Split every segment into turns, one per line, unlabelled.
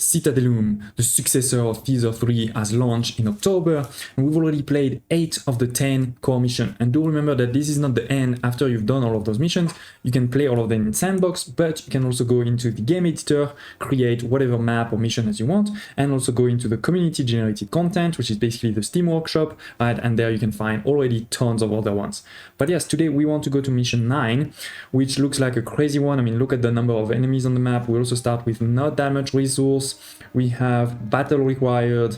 Citadelum, the successor of Teaser 3, has launched in October, and we've already played 8 of the 10 core missions. And do remember that this is not the end. After you've done all of those missions, you can play all of them in Sandbox, but you can also go into the game editor, create whatever map or mission as you want, and also go into the community generated content, which is basically the Steam Workshop, right? And there you can find already tons of other ones. But yes, today we want to go to mission 9, which looks like a crazy one. I mean, look at the number of enemies on the map. We also start with not that much resource. We have battle required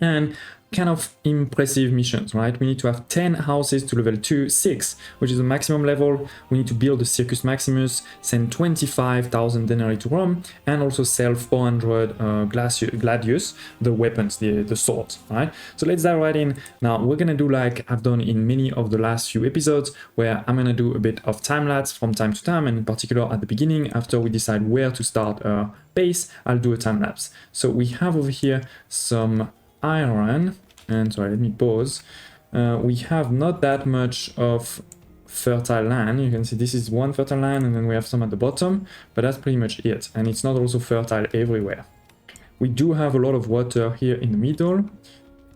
and kind of impressive missions, right? We need to have 10 houses to level 6, which is the maximum level. We need to build the Circus Maximus, send 25,000 denarii to Rome, and also sell 400 gladius, the weapons, the swords, right? So let's dive right in. Now we're gonna do like I've done in many of the last few episodes, where I'm gonna do a bit of time lapse from time to time, and in particular at the beginning, after we decide where to start our base, I'll do a time lapse. So we have over here some iron, and sorry, let me pause. We have not that much of fertile land. You can see this is one fertile land, and then we have some at the bottom, but that's pretty much it. And it's not also fertile everywhere. We do have a lot of water here in the middle,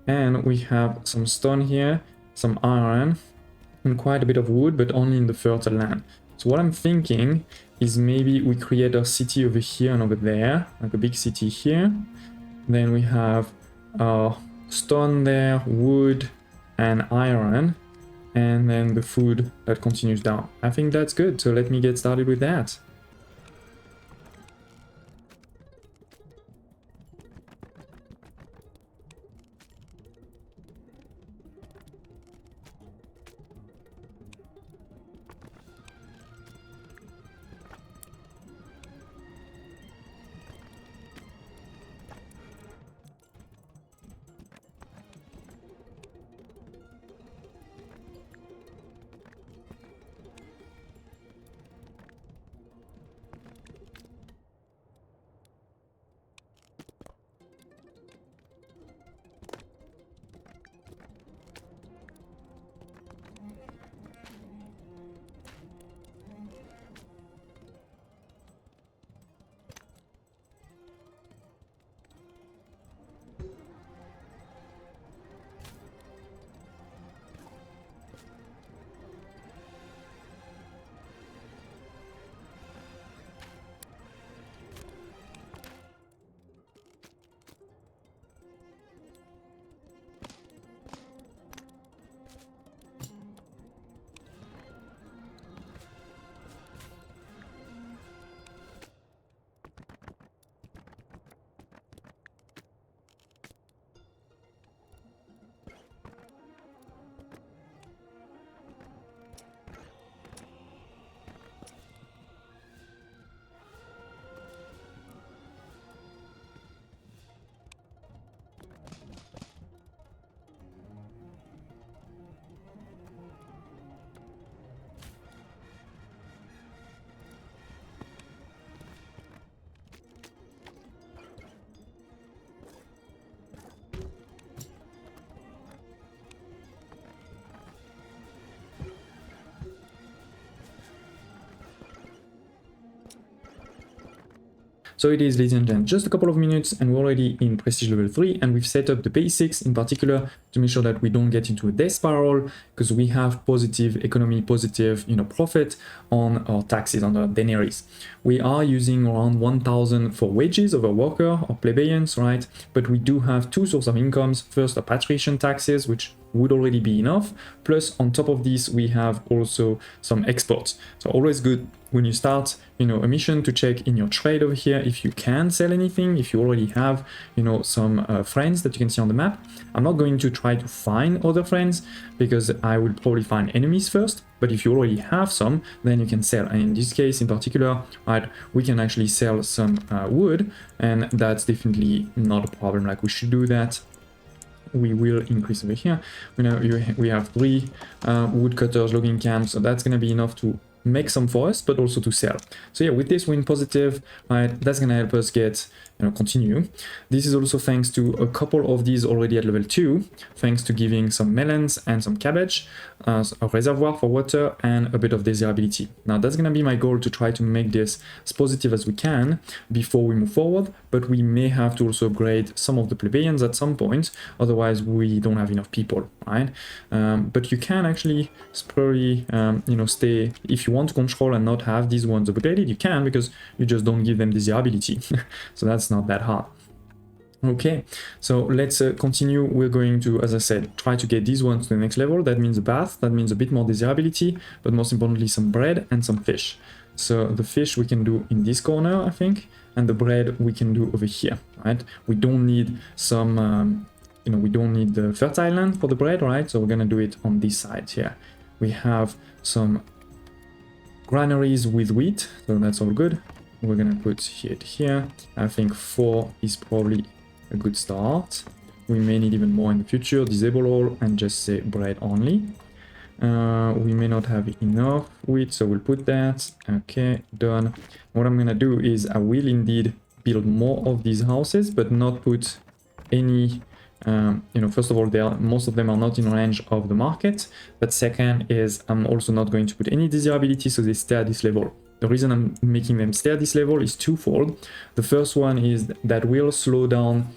and we have some stone here, some iron, and quite a bit of wood, but only in the fertile land. So what I'm thinking is maybe we create a city over here and over there, like a big city here. Then we have stone there, wood and iron, and then the food that continues down. I think that's good, so let me get started with that. So it is, ladies and gentlemen, just a couple of minutes and we're already in Prestige level 3, and we've set up the basics in particular to make sure that we don't get into a death spiral, because we have positive economy, positive, profit on our taxes, on our denaries. We are using around 1,000 for wages of a worker or plebeians, right? But we do have two sources of incomes. First, the patrician taxes, which would already be enough. Plus, on top of this, we have also some exports. So always good when you start, a mission to check in your trade over here if you can sell anything, if you already have, some friends that you can see on the map. I'm not going to try to find other friends because I will probably find enemies first. But if you already have some, then you can sell. And in this case in particular, right, we can actually sell some wood, and that's definitely not a problem. Like, we should do that. We will increase over here. We have 3 woodcutters, logging camps, so that's going to be enough to make some for us, but also to sell. So yeah, with this win positive, right, that's gonna help us get, continue. This is also thanks to a couple of these already at level 2, thanks to giving some melons and some cabbage, a reservoir for water, and a bit of desirability. Now that's gonna be my goal, to try to make this as positive as we can before we move forward, but we may have to also upgrade some of the plebeians at some point, otherwise we don't have enough people, right? But you can actually probably, stay, if you want to control and not have these ones upgraded, you can, because you just don't give them desirability. So that's not that hard. Okay, so let's continue. We're going to, as I said, try to get these ones to the next level. That means a bath, that means a bit more desirability, but most importantly some bread and some fish. So the fish we can do in this corner, I think, and the bread we can do over here, right? We don't need some, we don't need the fertile land for the bread, right? So we're gonna do it on this side here. We have some granaries with wheat, so that's all good. We're gonna put it here. I think 4 is probably a good start. We may need even more in the future. Disable all and just say bread only. We may not have enough wheat, so we'll put that. Okay, done. What I'm gonna do is I will indeed build more of these houses, but not put any, first of all, most of them are not in range of the market, but second is I'm also not going to put any desirability, so they stay at this level. The reason I'm making them stay at this level is twofold. The first one is that will slow down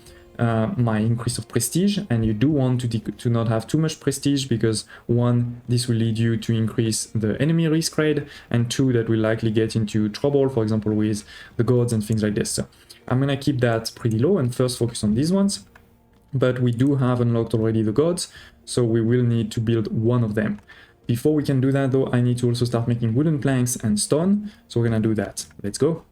my increase of prestige, and you do want to not have too much prestige, because one, this will lead you to increase the enemy risk rate, and two, that will likely get into trouble, for example, with the gods and things like this. So I'm gonna keep that pretty low and first focus on these ones. But we do have unlocked already the gods, so we will need to build one of them. Before we can do that though, I need to also start making wooden planks and stone, so we're gonna do that. Let's go.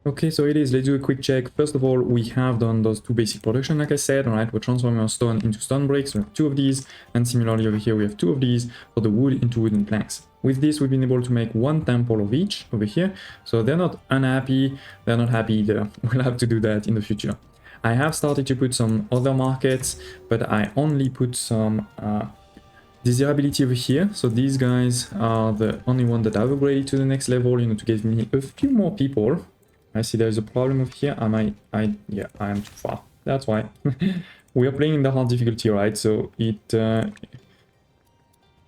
Okay, so it is. Let's do a quick check. First of all, we have done those 2 basic production, like I said, all right? We're transforming our stone into stone bricks. We have 2 of these, and similarly over here we have 2 of these for the wood into wooden planks. With this, we've been able to make 1 temple of each over here. So they're not unhappy, they're not happy either. We'll have to do that in the future. I have started to put some other markets, but I only put some desirability over here. So these guys are the only one that I've upgraded to the next level, to give me a few more people. I see there's a problem over here. Yeah, I am too far. That's why. We are playing in the hard difficulty, right? So it,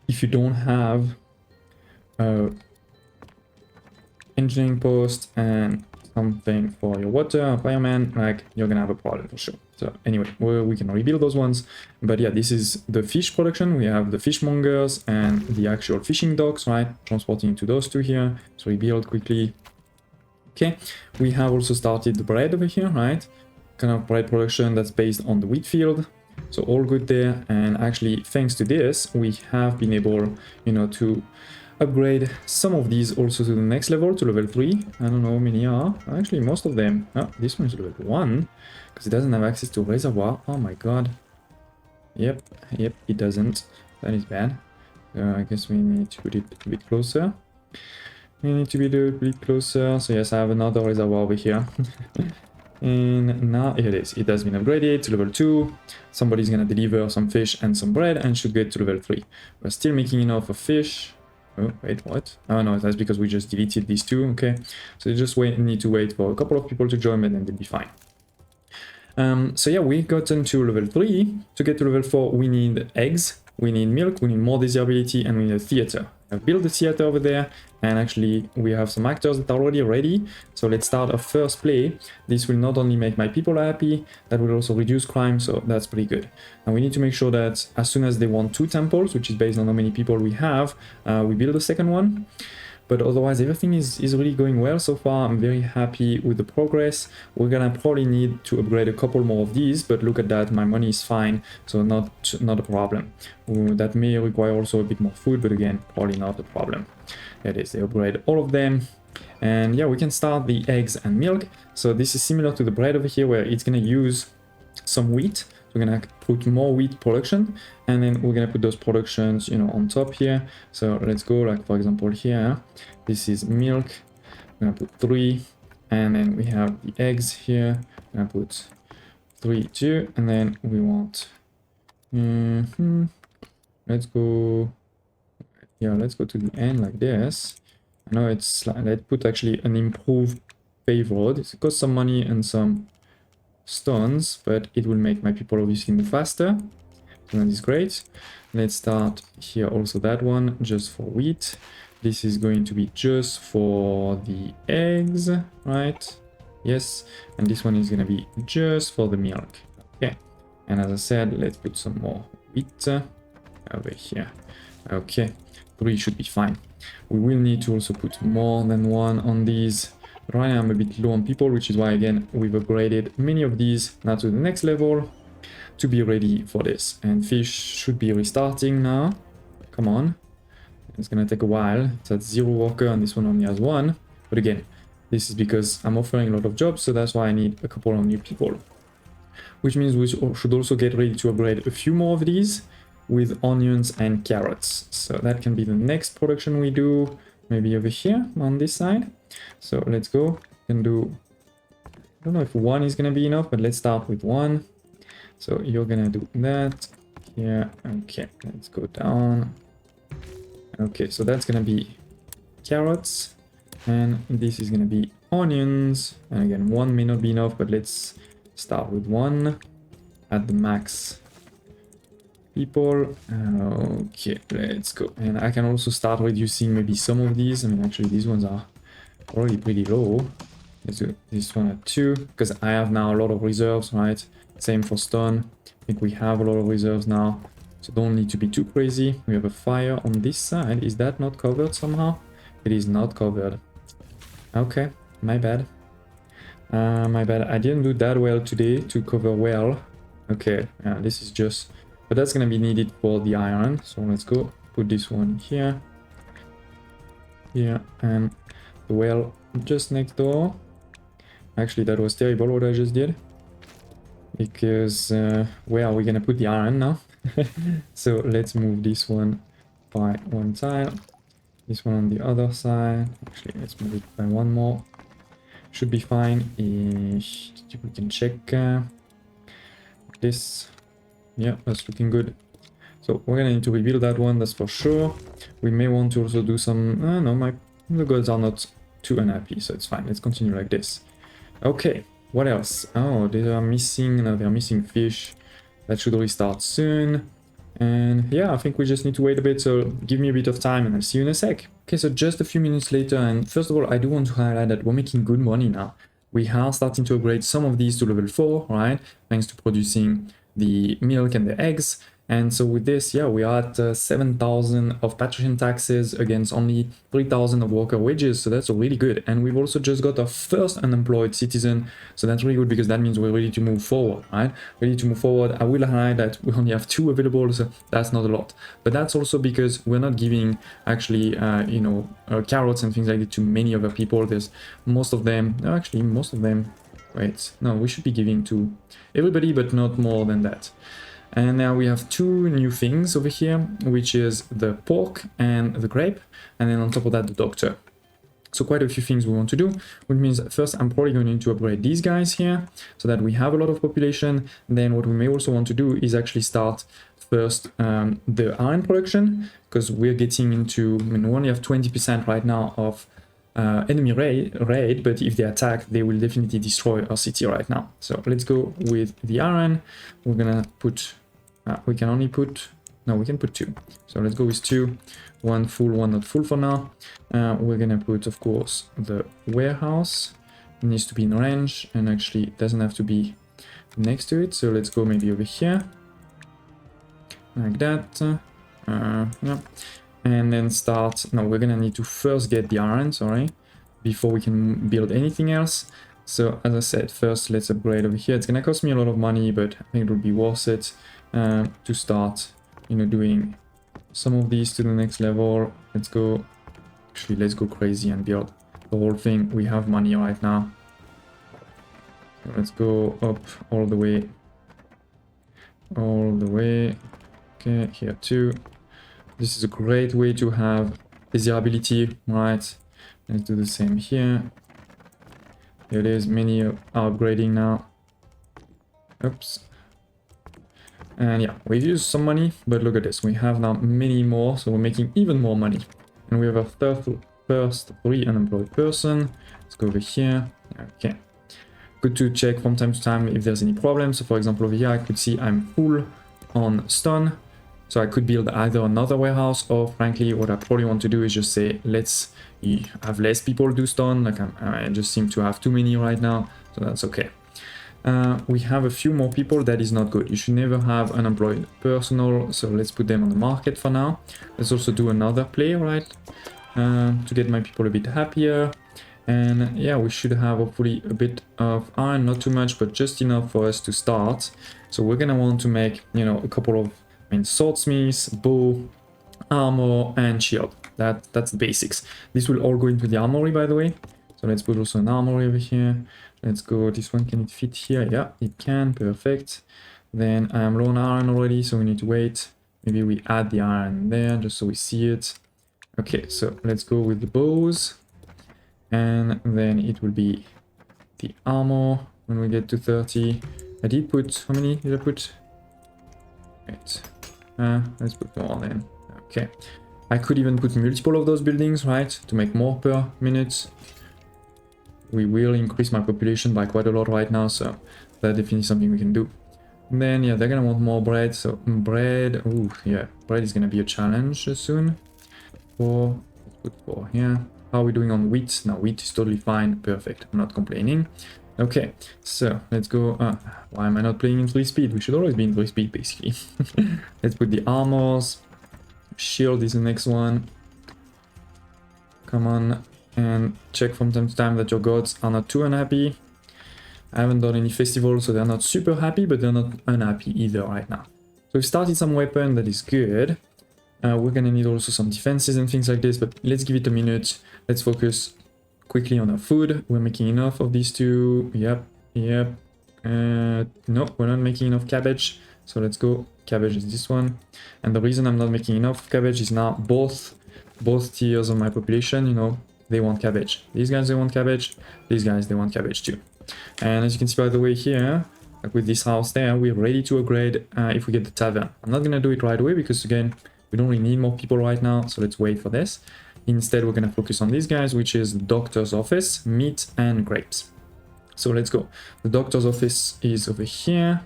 if you don't have engineering post and something for your water, fireman, like you're gonna have a problem for sure. So anyway, we can rebuild those ones. But yeah, this is the fish production. We have the fishmongers and the actual fishing docks, right? Transporting to those 2 here. So rebuild quickly. Okay, we have also started the bread over here, right? Kind of bread production that's based on the wheat field. So all good there. And actually, thanks to this, we have been able, to upgrade some of these also to the next level, to level 3. I don't know how many are. Actually, most of them. Oh, this one is level 1, because it doesn't have access to reservoir. Oh my god. Yep, it doesn't. That is bad. So I guess we need to put it a bit closer. We need to be a bit closer. So yes, I have another reservoir over here. And now here it is. It has been upgraded to level 2. Somebody's gonna deliver some fish and some bread and should get to level 3. We're still making enough of fish. Oh, wait, what? Oh no, that's because we just deleted these two. Okay, so you just need to wait for a couple of people to join and then they'll be fine. So yeah, we gotten to level 3. To get to level 4, we need eggs, we need milk, we need more desirability, and we need a theater. I've built the theater over there, and actually we have some actors that are already ready. So let's start our first play. This will not only make my people happy, that will also reduce crime, so that's pretty good. And we need to make sure that as soon as they want 2 temples, which is based on how many people we have, we build a second one. But otherwise, everything is really going well so far. I'm very happy with the progress. We're gonna probably need to upgrade a couple more of these, but look at that, my money is fine, so not a problem. That may require also a bit more food, but again, probably not a problem. There it is, they upgrade all of them. And yeah, we can start the eggs and milk. So this is similar to the bread over here, where it's gonna use some wheat. We're gonna put more wheat production, and then we're gonna put those productions, you know, on top here. So let's go, like for example here, this is milk. We're gonna put 3, and then we have the eggs here. We're gonna put 3 too, and then we want. Let's go. Yeah, let's go to the end like this. I know it's like, let's put actually an improved paved road. It costs some money and some stones, but it will make my people obviously move faster. So that is great. Let's start here also that one just for wheat. This is going to be just for the eggs, right? Yes, and this one is going to be just for the milk. Okay, and as I said, let's put some more wheat over here. Okay, 3 should be fine. We will need to also put more than 1 on these. Right now I'm a bit low on people, which is why again we've upgraded many of these now to the next level to be ready for this. And fish should be restarting now. Come on. It's gonna take a while. It's at 0 worker and this one only has 1. But again, this is because I'm offering a lot of jobs, so that's why I need a couple of new people. Which means we should also get ready to upgrade a few more of these with onions and carrots. So that can be the next production we do, maybe over here on this side. So let's go. We can do, I don't know if 1 is gonna be enough, but let's start with 1. So you're gonna do that here. Okay, let's go down. Okay, so that's gonna be carrots, and this is gonna be onions. And again, 1 may not be enough, but let's start with 1 at the max people. Okay, let's go. And I can also start reducing maybe some of these. I mean, actually these ones are already pretty low. Let's do this one at 2, because I have now a lot of reserves, right? Same for stone. I think we have a lot of reserves now, so don't need to be too crazy. We have a fire on this side. Is that not covered somehow? It is not covered. Okay, my bad. My bad. I didn't do that well today to cover well. Okay, yeah, this is just... But that's gonna be needed for the iron. So let's go put this one here. Here, and the well just next door. Actually, that was terrible what I just did. Because where are we gonna put the iron now? So let's move this one by 1 tile. This one on the other side. Actually, let's move it by 1 more. Should be fine. If we can check this. Yeah, that's looking good. So we're gonna need to rebuild that one, that's for sure. We may want to also do some... no, the gods are not too unhappy, so it's fine. Let's continue like this. Okay, what else? Oh, they are missing... No, they're missing fish. That should restart soon. And yeah, I think we just need to wait a bit, so give me a bit of time and I'll see you in a sec. Okay, so just a few minutes later, and first of all, I do want to highlight that we're making good money now. We are starting to upgrade some of these to level 4, right? Thanks to producing the milk and the eggs. And so with this, yeah, we are at 7,000 of patrician taxes against only 3,000 of worker wages. So that's really good. And we've also just got our first unemployed citizen. So that's really good because that means we're ready to move forward, right? Ready to move forward. I will highlight that we only have 2 available, so that's not a lot. But that's also because we're not giving actually, carrots and things like that to many other people. There's most of them, wait, no, we should be giving to everybody, but not more than that. And now we have two new things over here, which is the pork and the grape, and then on top of that the doctor. So quite a few things we want to do, which means first I'm probably going to upgrade these guys here so that we have a lot of population. Then what we may also want to do is actually start first the iron production, because we're getting into, I mean, we only have 20% right now of enemy raid, but if they attack, they will definitely destroy our city right now. So let's go with the iron. We're gonna put, we can only put, no, we can put two. So let's go with two. One full, one not full for now. We're gonna put, of course, the warehouse. It needs to be in range, and actually it doesn't have to be next to it. So let's go maybe over here, like that. Yeah. And then start. No, we're gonna need to first get the iron, sorry, before we can build anything else. So as I said, first let's upgrade over here. It's gonna cost me a lot of money, but I think it will be worth it to start, you know, doing some of these to the next level. Let's go, actually let's go crazy and build the whole thing. We have money right now, so let's go up all the way, okay, here too. This is a great way to have desirability, right? Let's do the same here. Here it is, many are upgrading now. Oops. And yeah, we've used some money, but look at this. We have now many more, so we're making even more money. And we have a first 3 unemployed person. Let's go over here. Okay. Good to check from time to time if there's any problems. So for example, over here, I could see I'm full on stone. So I could build either another warehouse, or frankly, what I probably want to do is just say, let's have less people do stone. Like I just seem to have too many right now, so that's okay. We have a few more people. That is not good. You should never have unemployed personnel, so let's put them on the market for now. Let's also do another play, right, to get my people a bit happier. And yeah, we should have hopefully a bit of iron, not too much, but just enough for us to start. So we're gonna want to make, you know, a couple of swordsmiths, bow, armor, and shield. That's the basics. This will all go into the armory, by the way. So let's put also an armory over here. Let's go, this one, can it fit here? Yeah, it can, perfect. Then I'm low on iron already, so we need to wait. Maybe we add the iron there, just so we see it. Okay, so let's go with the bows. And then it will be the armor when we get to 30. I did put, how many did I put? Wait. Let's put more then. Okay. I could even put multiple of those buildings, right? To make more per minute. We will increase my population by quite a lot right now, so that's definitely something we can do. And then, yeah, they're gonna want more bread, so bread, ooh, yeah, bread is gonna be a challenge soon. 4, let's put 4 here. How are we doing on wheat? Now, wheat is totally fine, perfect, I'm not complaining. Okay, so let's go. Why am I not playing in 3 speed? We should always be in 3 speed, basically. Let's put the armors. Shield is the next one. Come on, and check from time to time that your gods are not too unhappy. I haven't done any festivals, so they're not super happy, but they're not unhappy either right now. So we've started some weapon, that is good. We're gonna need also some defenses and things like this, but let's give it a minute. Let's focus quickly on our food. We're making enough of these two. Yep. No, we're not making enough cabbage. So let's go. Cabbage is this one. And the reason I'm not making enough cabbage is now both tiers of my population, you know, they want cabbage. These guys, they want cabbage. These guys, they want cabbage too. And as you can see, by the way, here, like with this house there, we're ready to upgrade if we get the tavern. I'm not gonna do it right away because, again, we don't really need more people right now. So let's wait for this. Instead, we're going to focus on these guys, which is the doctor's office, meat, and grapes. So let's go. The doctor's office is over here,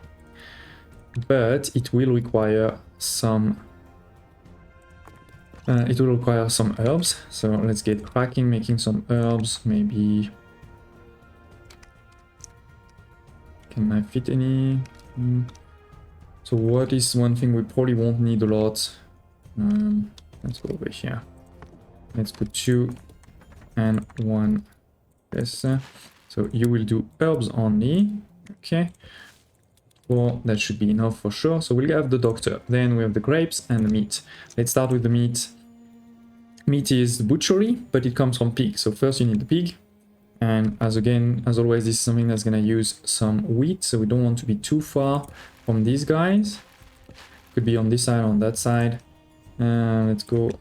but it will require some... herbs. So let's get cracking, making some herbs. Maybe... Can I fit any? So what is one thing we probably won't need a lot? Let's go over here. Let's put 2 and 1. Yes. So you will do herbs only. Okay. Well, that should be enough for sure. So we'll have the doctor. Then we have the grapes and the meat. Let's start with the meat. Meat is the butchery, but it comes from pig. So first you need the pig. And as always, this is something that's going to use some wheat. So we don't want to be too far from these guys. Could be on this side or on that side. Let's go.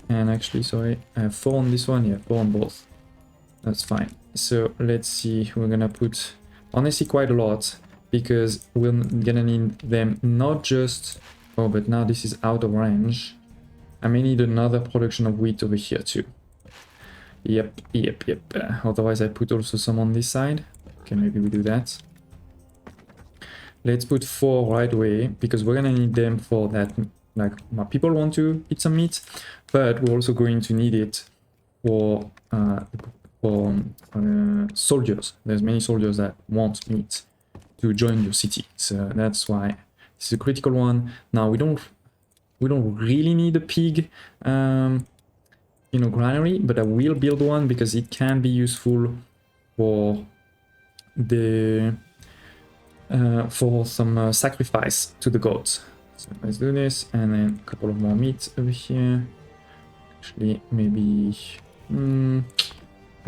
And actually, sorry, I have 4 on this one. Yeah, 4 on both. That's fine. So let's see. We're gonna put honestly quite a lot because we're gonna need them not just. Oh, but now this is out of range. I may need another production of wheat over here too. Yep. Otherwise, I put also some on this side. Okay, maybe we do that. Let's put 4 right away because we're gonna need them for that. Like, my people want to eat some meat, but we're also going to need it for soldiers. There's many soldiers that want meat to join your city, so that's why this is a critical one. Now we don't really need a pig, granary, but I will build one because it can be useful for the for some sacrifice to the gods. So let's do this, and then a couple of more meat over here. Actually, maybe.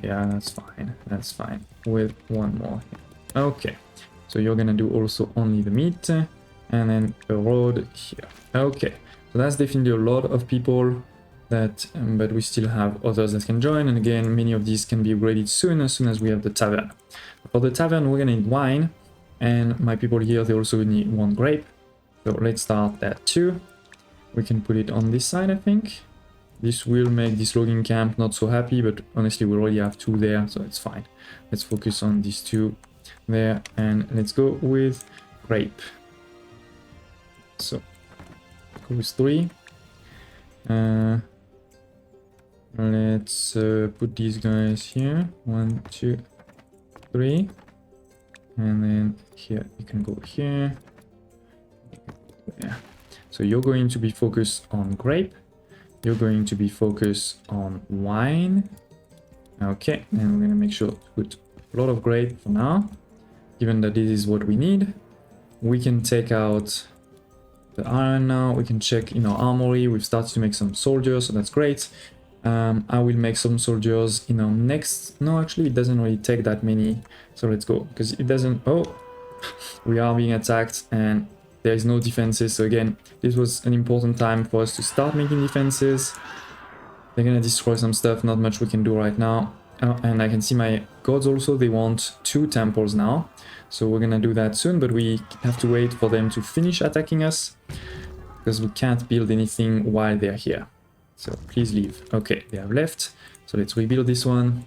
Yeah, that's fine. That's fine. With one more here. Okay. So you're gonna do also only the meat, and then a road here. Okay. So that's definitely a lot of people that, but we still have others that can join. And again, many of these can be upgraded soon as we have the tavern. For the tavern, we're gonna need wine, and my people here, they also need 1 grape. So let's start that too. We can put it on this side, I think. This will make this logging camp not so happy, but honestly we already have 2 there, so it's fine. Let's focus on these 2 there, and let's go with grape. So go with 3. Let's put these guys here. 1, 2, 3. And then here, you can go here. Yeah. So you're going to be focused on grape. You're going to be focused on wine. Okay, and we're gonna make sure to put a lot of grape for now. Given that this is what we need, we can take out the iron now. We can check in our armory. We've started to make some soldiers, so that's great. I will make some soldiers in our next. No, actually, it doesn't really take that many. So let's go, because it doesn't. Oh, we are being attacked, and there is no defenses. So again, this was an important time for us to start making defenses. They're gonna destroy some stuff. Not much we can do right now. And I can see my gods also. They want 2 temples now. So we're gonna do that soon, but we have to wait for them to finish attacking us, because we can't build anything while they're here. So please leave. Okay, they have left. So let's rebuild this one.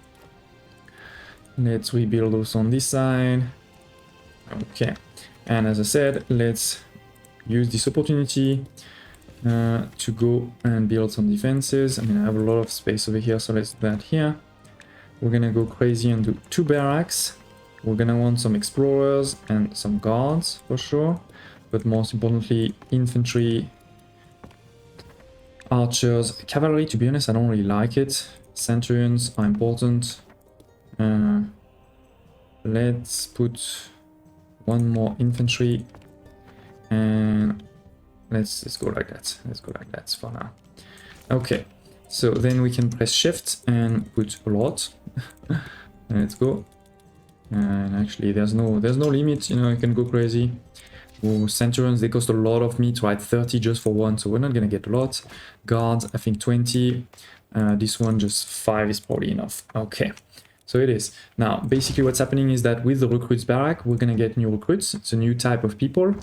Let's rebuild also on this side. Okay. And as I said, let's use this opportunity to go and build some defenses. I mean, I have a lot of space over here, so let's do that here. We're gonna go crazy and do 2 barracks. We're gonna want some explorers and some guards for sure, but most importantly, infantry, archers, cavalry. To be honest, I don't really like it. Centurions are important. Let's put 1 more infantry, and let's go like that. Let's go like that for now. Okay, so then we can press shift and put a lot. Let's go. And actually, there's no limit. You can go crazy. Oh, centurions, they cost a lot of meat, right? 30 just for 1, so we're not gonna get a lot. Guards, I think 20. This one, just 5 is probably enough. Okay. So it is. Now, basically what's happening is that with the recruits barrack, we're going to get new recruits. It's a new type of people.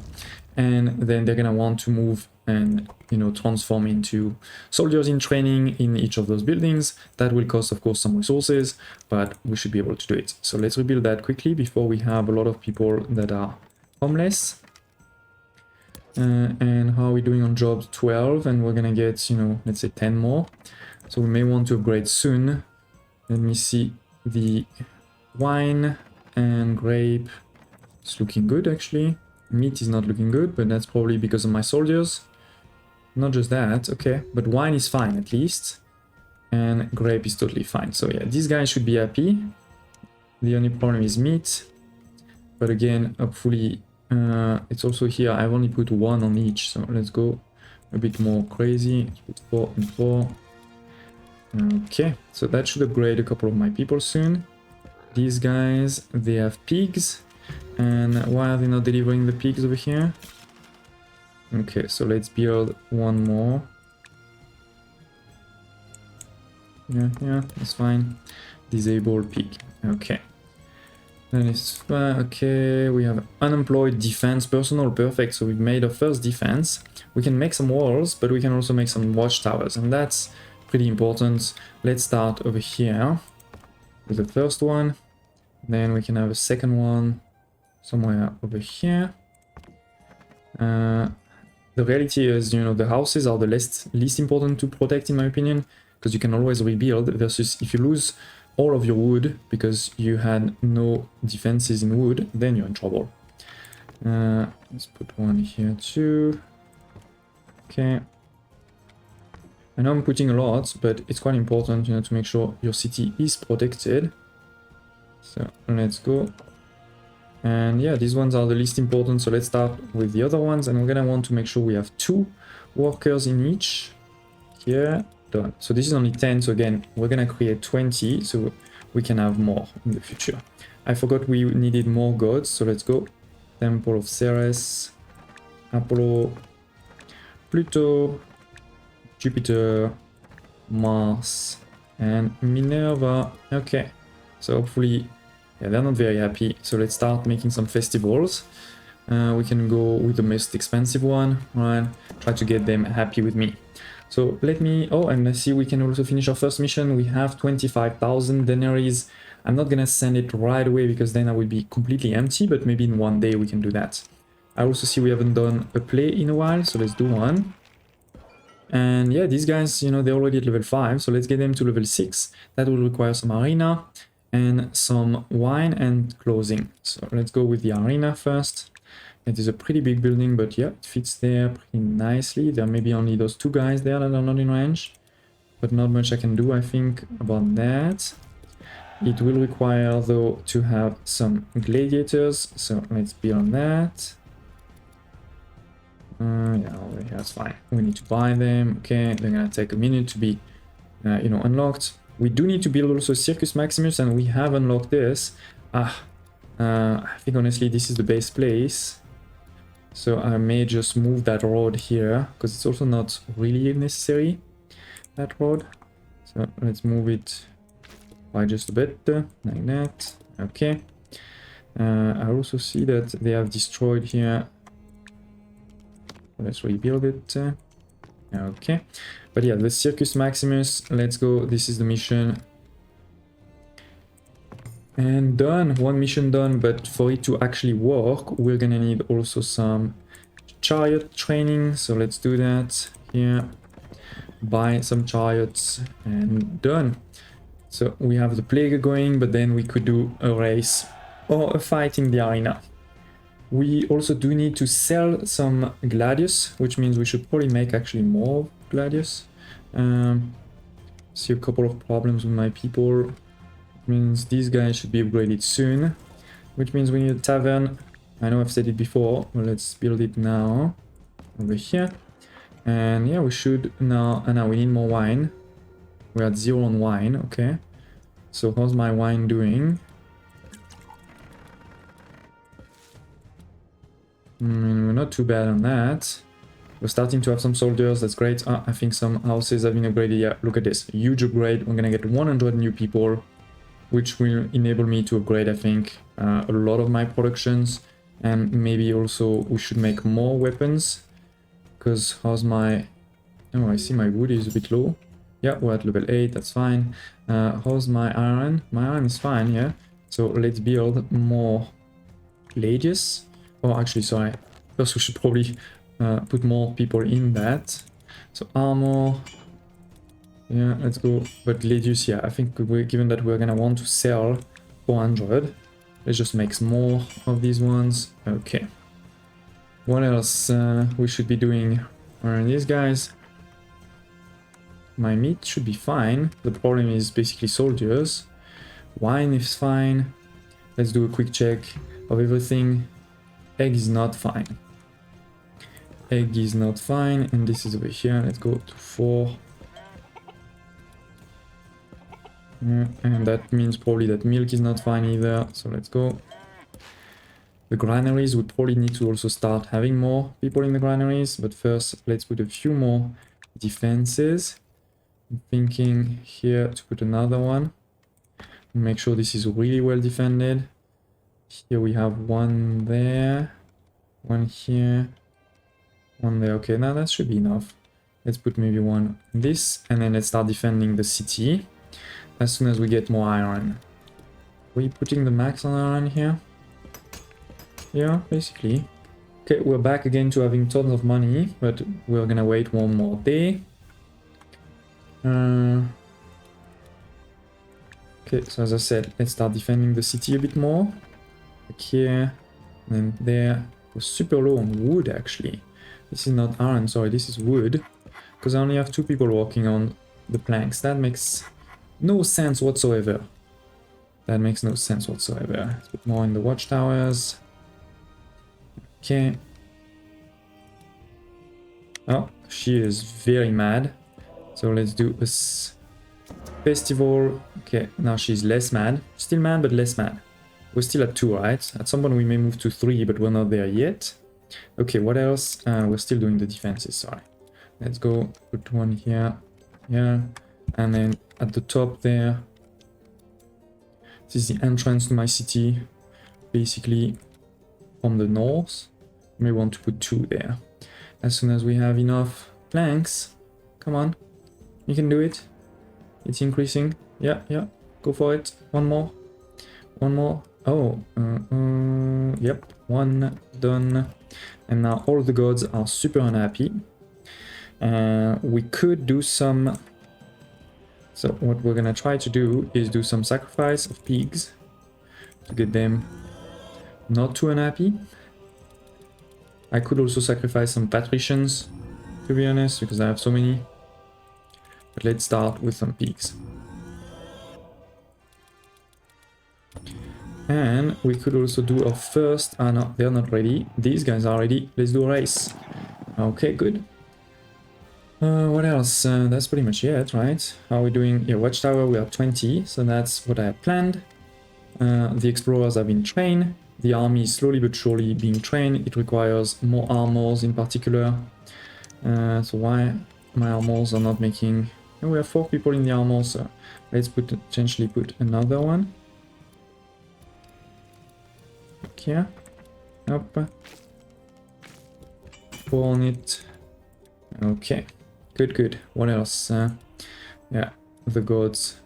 And then they're going to want to move and, transform into soldiers in training in each of those buildings. That will cost, of course, some resources, but we should be able to do it. So let's rebuild that quickly before we have a lot of people that are homeless. And how are we doing on jobs? 12, and we're going to get, let's say 10 more. So we may want to upgrade soon. Let me see. The wine and grape is looking good, actually. Meat is not looking good, but that's probably because of my soldiers. Not just that, okay. But wine is fine, at least. And grape is totally fine. So yeah, these guys should be happy. The only problem is meat. But again, hopefully, it's also here. I've only put 1 on each. So let's go a bit more crazy. Let's put 4 and 4. Okay, so that should upgrade a couple of my people soon. These guys, they have pigs. And why are they not delivering the pigs over here? Okay, so let's build one more. Yeah, that's fine. Disable peak. Okay. Then it's fine. Okay, we have unemployed defense personal. Perfect. So we've made our first defense. We can make some walls, but we can also make some watchtowers, and that's pretty important. Let's start over here with the first one. Then we can have a second one somewhere over here. The reality is, you know, the houses are the least important to protect, in my opinion, because you can always rebuild, versus if you lose all of your wood because you had no defenses in wood, then you're in trouble. Let's put one here too. Okay. I know I'm putting a lot, but it's quite important, you know, to make sure your city is protected. So let's go. And yeah, these ones are the least important, so let's start with the other ones, and we're gonna want to make sure we have 2 workers in each. Here, done. So this is only 10, so again, we're gonna create 20, so we can have more in the future. I forgot we needed more gods, so let's go. Temple of Ceres, Apollo, Pluto, Jupiter, Mars, and Minerva. Okay, so hopefully, yeah, they're not very happy, so let's start making some festivals. We can go with the most expensive one, right? Try to get them happy with me. So let me... Oh, and I see we can also finish our first mission. We have 25,000 denaries. I'm not gonna send it right away because then I will be completely empty, but maybe in one day we can do that. I also see we haven't done a play in a while, so let's do one. And yeah, these guys, you know, they're already at level 5, so let's get them to level 6. That will require some arena and some wine and clothing. So let's go with the arena first. It is a pretty big building, but yeah, it fits there pretty nicely. There may be only those 2 guys there that are not in range, but not much I can do, I think, about that. It will require, though, to have some gladiators, so let's build that. Yeah, that's fine. We need to buy them. Okay, they're gonna take a minute to be, you know, unlocked. We do need to build also Circus Maximus, and we have unlocked this. I think honestly this is the best place. So I may just move that road here, because it's also not really necessary, that road. So let's move it by just a bit, like that. Okay. I also see that they have destroyed here. Let's rebuild it. Okay. But yeah, the Circus Maximus, let's go. This is the mission. And done. One mission done, but for it to actually work, we're gonna need also some chariot training. So let's do that here. Buy some chariots and done. So we have the plague going, but then we could do a race or a fight in the arena. We also do need to sell some gladius, which means we should probably make actually more gladius. See a couple of problems with my people. Means these guys should be upgraded soon, which means we need a tavern. I know I've said it before, but let's build it now over here. And yeah, we should now... And now we need more wine. We're at 0 on wine. Okay, so how's my wine doing? We're not too bad on that. We're starting to have some soldiers, that's great. I think some houses have been upgraded. Yeah, look at this, huge upgrade. We're gonna get 100 new people, which will enable me to upgrade, I think, a lot of my productions. And maybe also we should make more weapons, because how's my... Oh, I see my wood is a bit low. Yeah, we're at level 8, that's fine. How's my iron? My iron is fine, yeah. So let's build more gladius. Oh, actually, sorry. First, we should probably put more people in that. So armor. Yeah, let's go. But gladius, yeah, I think given that we're gonna want to sell 400, let's just make some more of these ones. Okay. What else we should be doing? These guys. My meat should be fine. The problem is basically soldiers. Wine is fine. Let's do a quick check of everything. Egg is not fine. Egg is not fine, and this is over here. Let's go to 4. And that means probably that milk is not fine either, so let's go. The granaries would probably need to also start having more people in the granaries, but first let's put a few more defenses. I'm thinking here to put another one. Make sure this is really well defended. Here we have one there, one here, one there. Okay, now that should be enough. Let's put maybe one on this, and then let's start defending the city as soon as we get more iron. Are we putting the max on iron here? Yeah, basically. Okay, we're back again to having tons of money, but we're gonna wait one more day. Okay, so as I said, let's start defending the city a bit more. Like here, and then there. We're super low on wood, actually. This is not iron, sorry, this is wood. Because I only have 2 people working on the planks. That makes no sense whatsoever. That makes no sense whatsoever. Let's put more in the watchtowers. Okay. Oh, she is very mad. So let's do a festival. Okay, now she's less mad. Still mad, but less mad. We're still at 2, right? At some point we may move to 3, but we're not there yet. Okay, what else? We're still doing the defenses, sorry. Let's go put one here, here, and then at the top there. This is the entrance to my city, basically from the north. May want to put 2 there. As soon as we have enough planks, come on, you can do it. It's increasing. Yeah, yeah, go for it. One more, one more. Oh, yep, one done. And now all the gods are super unhappy. We could do some. So what we're gonna try to do is do some sacrifice of pigs to get them not too unhappy. I could also sacrifice some patricians, to be honest, because I have so many. But let's start with some pigs. And we could also do our first. Ah, no, they're not ready. These guys are ready. Let's do a race. Okay, good. What else? That's pretty much it, right? How are we doing? Yeah, watchtower, we are 20, so that's what I had planned. The explorers have been trained. The army is slowly but surely being trained. It requires more armors in particular. So why my armors are not making... Oh, we have 4 people in the armor, so let's potentially put another one. Here. Up. 4 on it. Okay. Good, good. What else? Yeah, the gods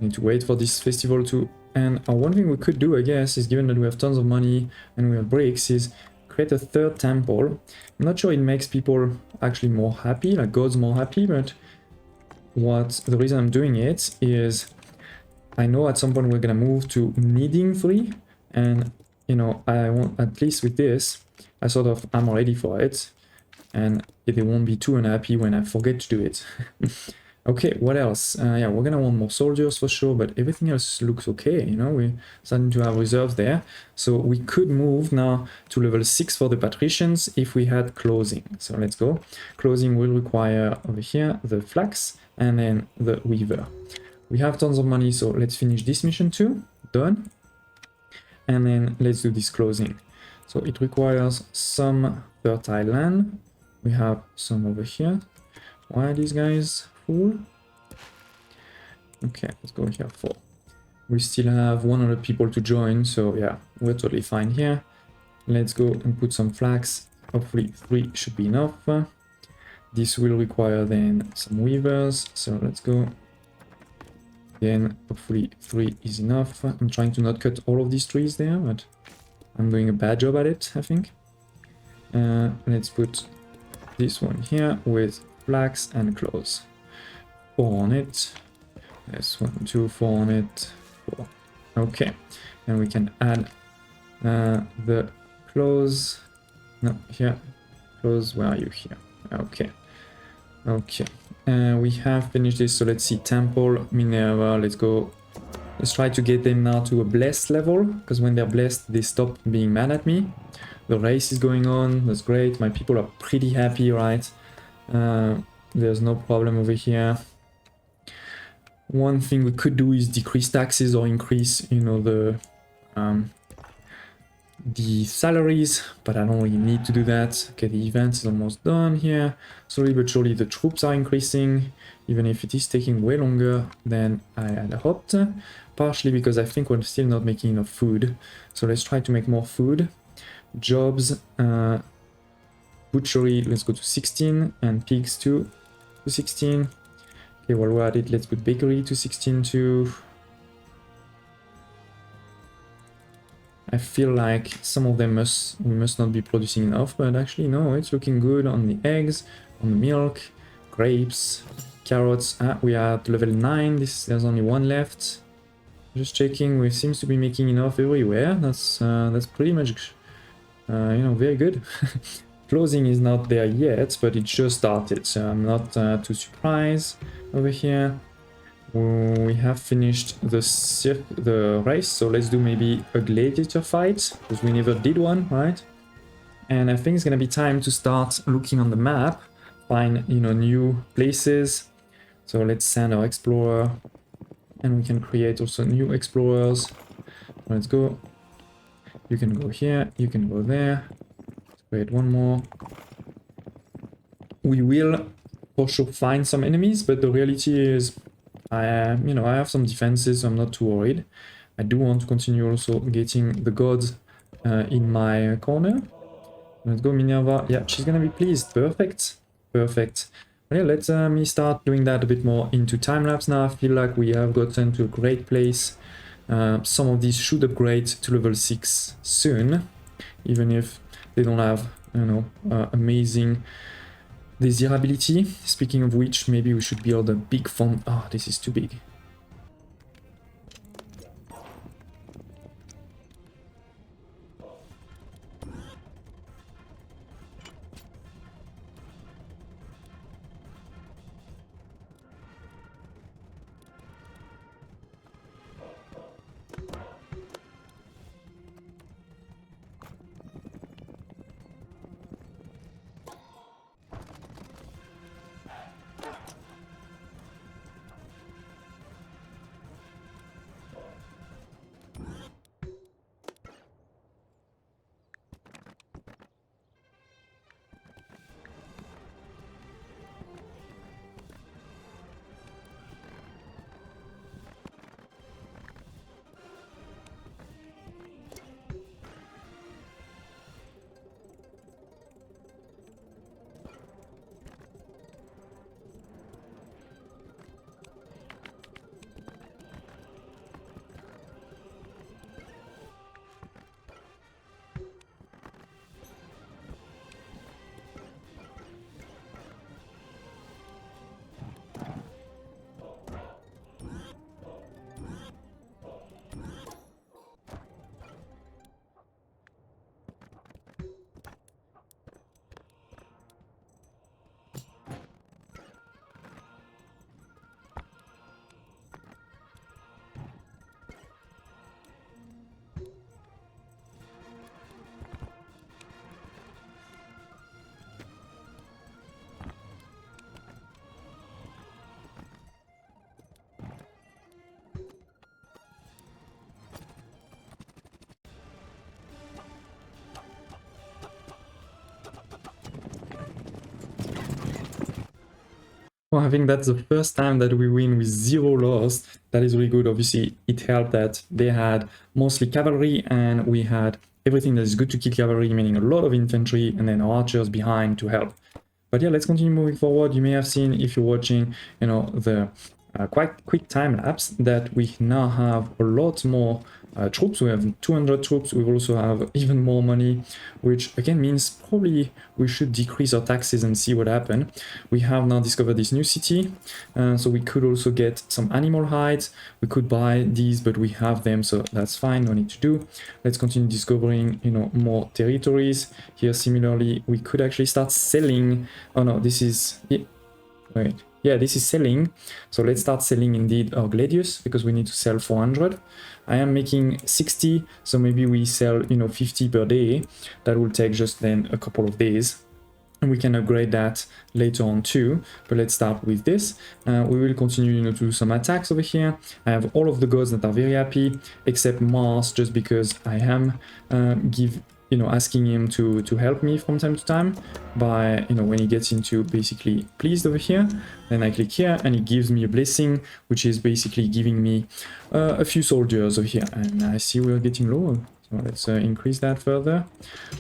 need to wait for this festival to end. One thing we could do, I guess, is given that we have tons of money and we have bricks, is create a 3rd temple. I'm not sure it makes people actually more happy, like gods more happy, but the reason I'm doing it is I know at some point we're gonna move to needing 3, and you know, I want, at least with this, I'm ready for it, and they won't be too unhappy when I forget to do it. Okay, what else? Yeah, we're gonna want more soldiers for sure, but everything else looks okay, you know, we're starting to have reserves there. So we could move now to level 6 for the patricians if we had closing. So let's go. Closing will require over here the flax and then the weaver. We have tons of money, so let's finish this mission too. Done. And then let's do this closing. So it requires some fertile land. We have some over here. Why are these guys full? Okay, let's go here 4. We still have 100 people to join, so yeah, we're totally fine here. Let's go and put some flax. Hopefully 3 should be enough. This will require then some weavers, so let's go. Then hopefully 3 is enough. I'm trying to not cut all of these trees there, but I'm doing a bad job at it, I think. Let's put this one here with flax and clothes. 4 on it. There's 1, 2, 4 on it. 4. Okay. And we can add the clothes. No, here. Clothes, where are you here? Okay. Okay. We have finished this, so let's see. Temple, Minerva, let's go. Let's try to get them now to a blessed level, because when they're blessed, they stop being mad at me. The race is going on, that's great. My people are pretty happy, right? There's no problem over here. One thing we could do is decrease taxes or increase, you know, the salaries, but I don't really need to do that. Okay, the event is almost done here. Slowly but surely the troops are increasing, even if it is taking way longer than I had hoped. Partially because I think we're still not making enough food. So let's try to make more food. Jobs, butchery, let's go to 16, and pigs to 16. Okay, while we're at it, let's put bakery to 16 too. I feel like some of them we must not be producing enough, but actually no, it's looking good on the eggs, on the milk, grapes, carrots. We are at level 9, there's only one left. Just checking, we seems to be making enough everywhere. That's pretty much, you know, very good. Closing is not there yet, but it just started, so I'm not too surprised over here. We have finished the race, so let's do maybe a gladiator fight, because we never did one, right? And I think it's gonna be time to start looking on the map, find, you know, new places. So let's send our explorer, and we can create also new explorers. Let's go. You can go here, you can go there. Let's create one more. We will for sure find some enemies, but the reality is you know, I have some defenses, so I'm not too worried. I do want to continue also getting the gods in my corner. Let's go, Minerva. Yeah, she's gonna be pleased. Perfect. Perfect. Well, yeah, let me start doing that a bit more into time-lapse now. I feel like we have gotten to a great place. Some of these should upgrade to level 6 soon, even if they don't have, you know, amazing desirability. Speaking of which, maybe we should build a big farm. Oh, this is too big. Well, I think that's the first time that we win with 0 loss. That is really good. Obviously, it helped that they had mostly cavalry and we had everything that is good to kill cavalry, meaning a lot of infantry and then archers behind to help. But yeah, let's continue moving forward. You may have seen, if you're watching, you know, the quite quick time lapse, that we now have a lot more troops. We have 200 troops. We also have even more money, which again means probably we should decrease our taxes and see what happens. We have now discovered this new city, so we could also get some animal hides. We could buy these, but we have them, so that's fine. No need to do. Let's continue discovering, you know, more territories. Here, similarly, we could actually start selling. Oh no, this is wait. Yeah, this is selling. So let's start selling indeed our gladius, because we need to sell 400. I am making 60, so maybe we sell, you know, 50 per day. That will take just then a couple of days. and we can upgrade that later on too, but let's start with this. We will continue, you know, to do some attacks over here. I have all of the gods that are very happy, except Mars, just because I am asking him to help me from time to time by, you know, when he gets into basically pleased over here. Then I click here and he gives me a blessing, which is basically giving me a few soldiers over here. And I see we're getting low. So let's increase that further,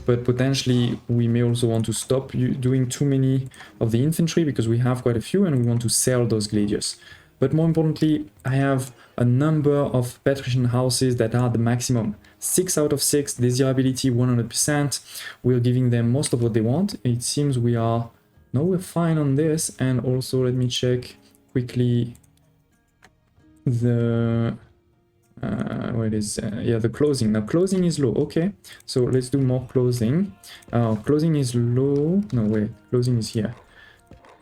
but potentially we may also want to stop doing too many of the infantry because we have quite a few and we want to sell those gladius. But more importantly, I have a number of patrician houses that are the maximum. 6 out of 6, desirability 100%. We're giving them most of what they want. It seems we're fine on this. And also let me check quickly the where it is, yeah, the closing. Now closing is low. Okay, so let's do more closing. Closing is low. No, wait, closing is here.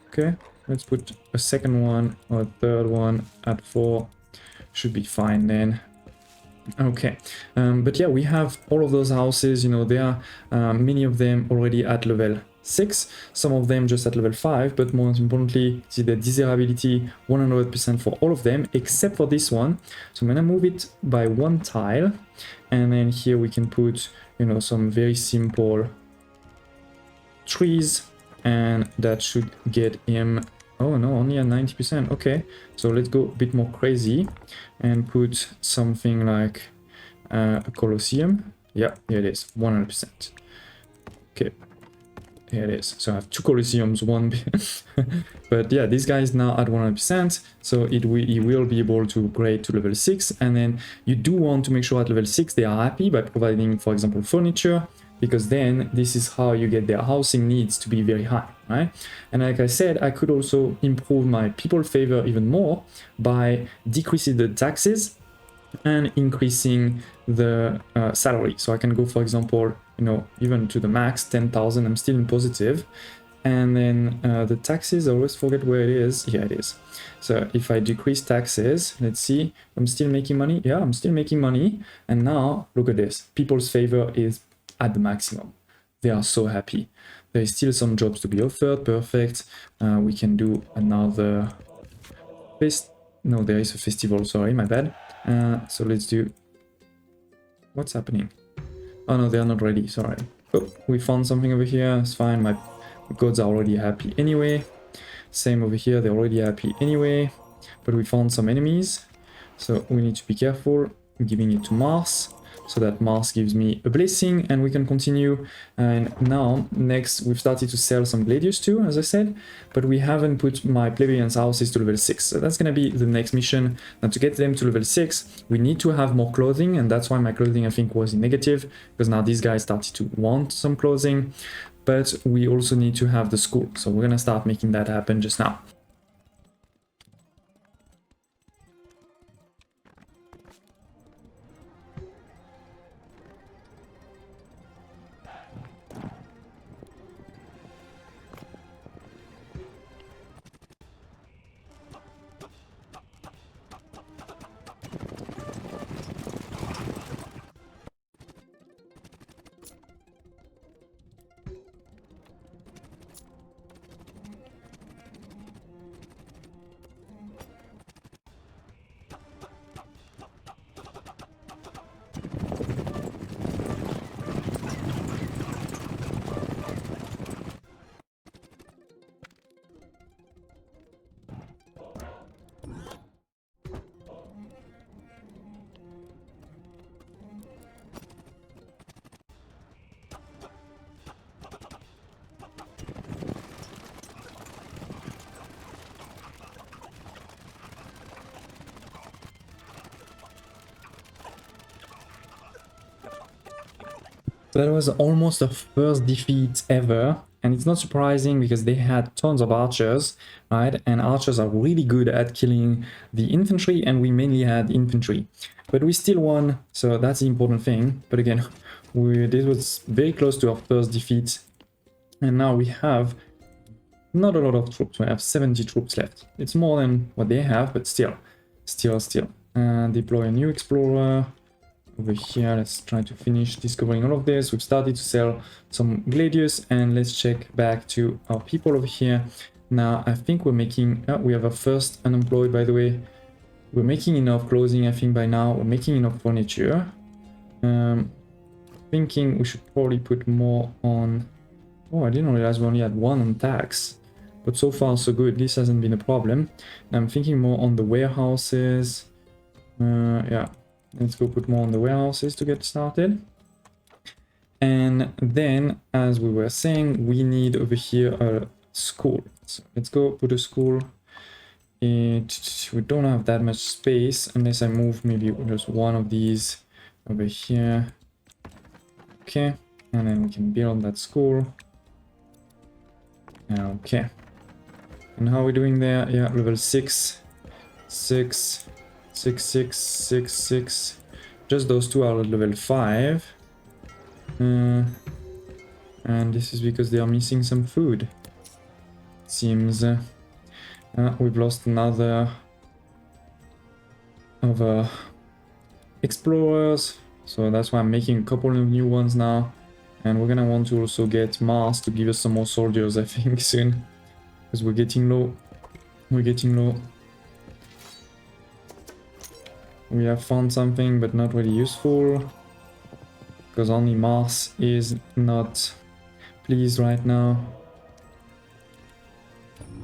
Okay, let's put a second one or a third one at 4. Should be fine then. Okay, but yeah, we have all of those houses, you know, there are many of them already at level 6, some of them just at level 5, but more importantly, see the desirability 100% for all of them, except for this one. So I'm gonna move it by 1 tile, and then here we can put, you know, some very simple trees, and that should get him, oh no, only at 90%. Okay, so let's go a bit more crazy and put something like a Colosseum. Yeah, here it is, 100%. Okay, here it is. So I have 2 Colosseums, one but yeah, this guy is now at 100%, so he will be able to upgrade to level 6. And then you do want to make sure at level 6 they are happy by providing, for example, furniture, because then this is how you get their housing needs to be very high, right? And like I said, I could also improve my people favor even more by decreasing the taxes and increasing the salary. So I can go, for example, you know, even to the max, 10,000, I'm still in positive. And then the taxes, I always forget where it is. Yeah, it is. So if I decrease taxes, let's see, I'm still making money. Yeah, I'm still making money. And now look at this, people's favor is at the maximum. They are so happy. There is still some jobs to be offered. Perfect. We can do another no, there is a festival, sorry, my bad. So let's do, what's happening? Oh no, they're not ready, sorry. Oh, we found something over here, it's fine, my gods are already happy anyway. Same over here, they're already happy anyway. But we found some enemies, so we need to be careful. I'm giving it to Mars, so that Mars gives me a blessing, and we can continue. And now, next, we've started to sell some gladius too, as I said, but we haven't put my plebeians' houses to level 6. So that's gonna be the next mission. Now, to get them to level 6, we need to have more clothing, and that's why my clothing, I think, was in negative, because now these guys started to want some clothing, but we also need to have the school. So we're gonna start making that happen just now. That was almost the first defeat ever, and it's not surprising because they had tons of archers, right? And archers are really good at killing the infantry, and we mainly had infantry. But we still won, so that's the important thing. But again, this was very close to our first defeat, and now we have not a lot of troops. We have 70 troops left. It's more than what they have, but still. Deploy a new explorer. over here. Let's try to finish discovering all of this. We've started to sell some gladius, and let's check back to our people over here. Now I think we're making, we have our first unemployed, by the way. We're making enough clothing, I think by now. We're making enough furniture. Thinking we should probably put more on, oh, I didn't realize we only had one on tax, but so far so good. This hasn't been a problem. Now I'm thinking more on the warehouses. Yeah, let's go put more on the warehouses to get started. And then, as we were saying, we need over here a school. So let's go put a school. We don't have that much space unless I move maybe just one of these over here. Okay, and then we can build that school. Okay, and how are we doing there? Yeah, level 6, 6, 6, 6, 6, 6. Just those two are at level 5. And this is because they are missing some food. Seems we've lost another of explorers, so that's why I'm making a couple of new ones now. And we're gonna want to also get Mars to give us some more soldiers, I think, soon, because we're getting low. We're getting low. We have found something, but not really useful, because only Mars is not pleased right now.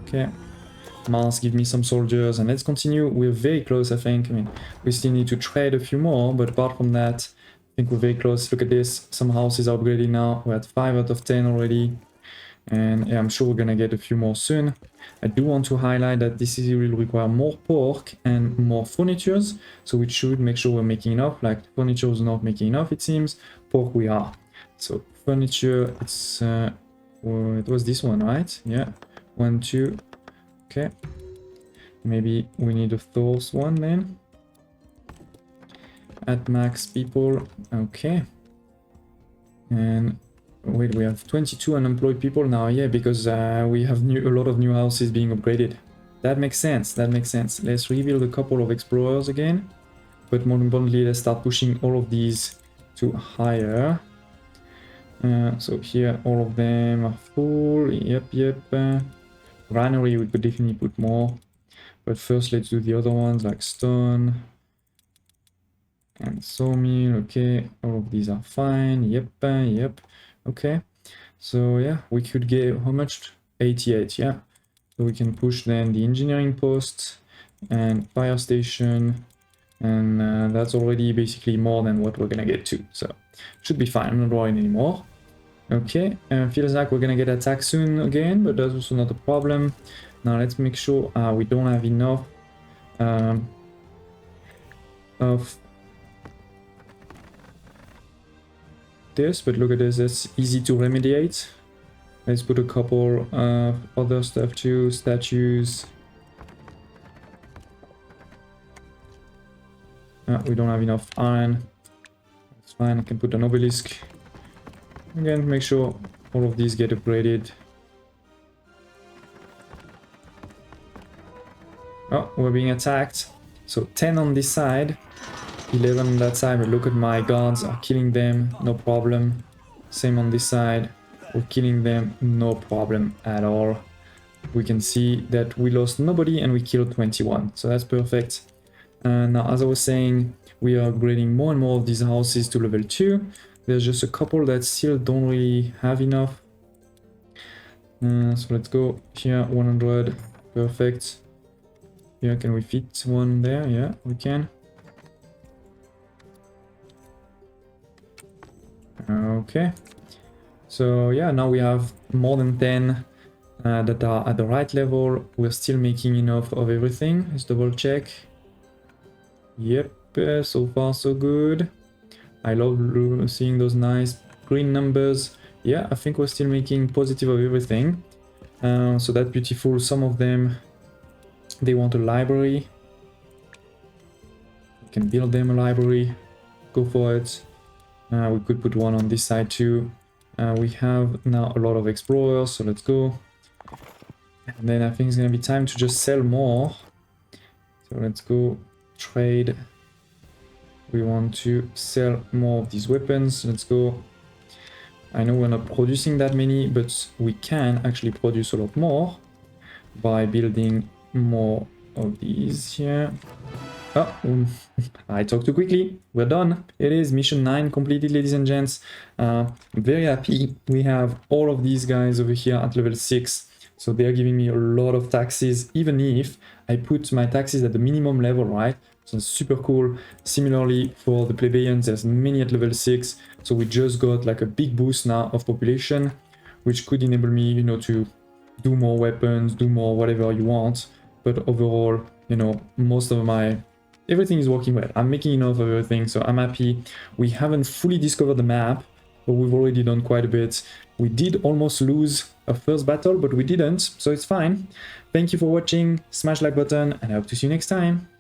Okay, Mars, give me some soldiers, and let's continue. We're very close, I think. I mean, we still need to trade a few more, but apart from that, I think we're very close. Look at this, some houses are upgraded now. We're at 5 out of 10 already, and yeah, I'm sure we're gonna get a few more soon. I do want to highlight that this will require more pork and more furnitures, so we should make sure we're making enough. Like, furniture is not making enough, it seems. Pork we are. So furniture, it's well, it was this one, right? Yeah, 1, 2. Okay, maybe we need a fourth one then. At max people. Okay, and wait, we have 22 unemployed people now. Yeah, because we have a lot of new houses being upgraded. That makes sense. That makes sense. Let's rebuild a couple of explorers again, but more importantly, let's start pushing all of these to higher. So here all of them are full. Yep. Granary we could definitely put more, but first let's do the other ones like stone and sawmill. Okay, all of these are fine. Yep. Okay, so yeah, we could get how much? 88. Yeah, so we can push then the engineering post and fire station, and that's already basically more than what we're gonna get to, so should be fine. I'm not worrying anymore. Okay, feels like we're gonna get attacked soon again, but that's also not a problem. Now let's make sure we don't have enough of this, but look at this, it's easy to remediate. Let's put a couple of other stuff too, statues. We don't have enough iron. That's fine, I can put an obelisk. Again, make sure all of these get upgraded. Oh, we're being attacked. So 10 on this side, 11 on that side, but look at my guards are killing them, no problem. Same on this side, we're killing them, no problem at all. We can see that we lost nobody and we killed 21, so that's perfect. Now, as I was saying, we are upgrading more and more of these houses to level 2. There's just a couple that still don't really have enough. So let's go here, 100, perfect. Yeah, can we fit one there? Yeah, we can. Okay. So yeah, now we have more than 10 that are at the right level. We're still making enough of everything. Let's double check. Yep, so far so good. I love seeing those nice green numbers. Yeah, I think we're still making positive of everything. So that's beautiful. Some of them, they want a library. We can build them a library. Go for it. We could put one on this side too. We have now a lot of explorers, so let's go. And then I think it's gonna be time to just sell more. So let's go trade We want to sell more of these weapons. Let's go. I know we're not producing that many, but we can actually produce a lot more by building more of these here. Oh, I talked too quickly. We're done. It is mission 9 completed, ladies and gents. I'm very happy. We have all of these guys over here at level 6. So they're giving me a lot of taxes, even if I put my taxes at the minimum level, right? So it's super cool. Similarly, for the plebeians, there's many at level 6. So we just got like a big boost now of population, which could enable me, you know, to do more weapons, do more whatever you want. But overall, you know, most of my... everything is working well. I'm making enough of everything, so I'm happy. We haven't fully discovered the map, but we've already done quite a bit. We did almost lose our first battle, but we didn't, so it's fine. Thank you for watching, smash like button, and I hope to see you next time.